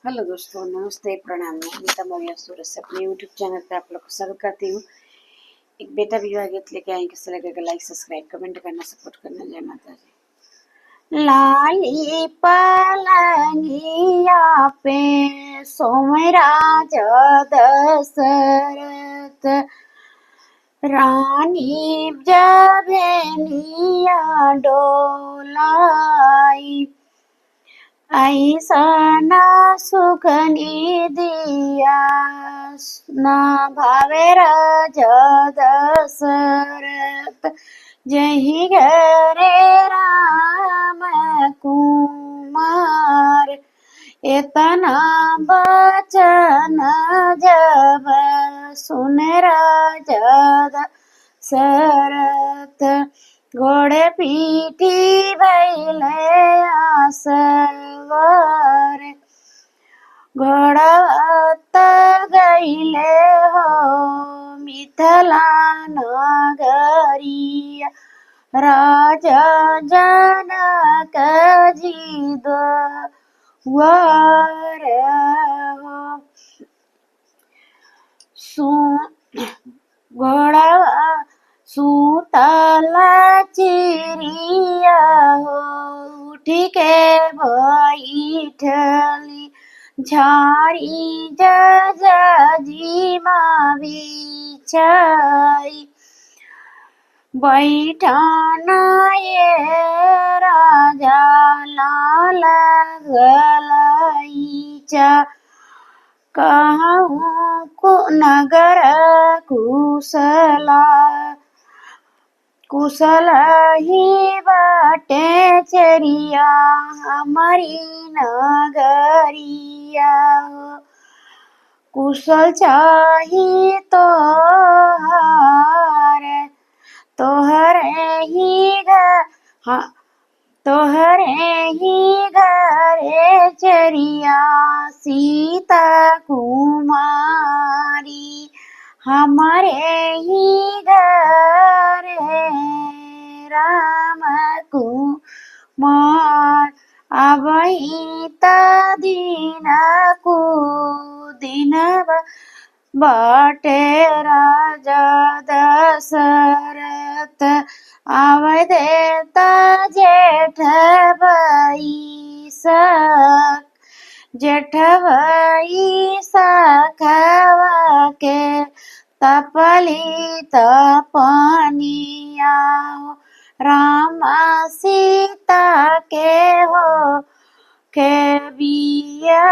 Hello दोस्तों, नमस्ते, प्रणाम। मैं अनीता मौर्य सूरत से अपने यूट्यूब चैनल पे आप लोग को स्वागत करती हूँ। एक बेटा विवाह गीत लेके आए, कैसे लगेगा? लाइक सब्सक्राइब कमेंट करना, सपोर्ट करना। जय माता दी। लाली पलंगिया पे सोमराज दशरथ, रानी जब भेलिया डोलाई, ऐसन सुखनी दिया न भावे राजा दशरथ। जही घरे राम कुमार, इतना बचन जब सुन राजा दशरथ, घोड़े पीठी भैले आसवार, घोड़ावत गईले हो मिथिला नगरिया, राजा जनक जी द्वार हो। घोड़ा सुतला चिड़िया हो, उठी के बैठली झाड़ी जजी बिछाई, बैठन ये राजा लाल गलैचा, कहूँ नगर कुशला, कुशल ही बाटे चरिया हमारी नगरिया, कुशल चाही तोहरे ही तोहरे ही घरे चरिया सीता कुमारी, हमारे ही घरे राम कुमार। अबही त दिन को दिन बाटे राजा दशरथ, आवे देता जेठ बैसाख, जेठ बैसाखवा के तपली तपनिया, राम सीता के हो के बिया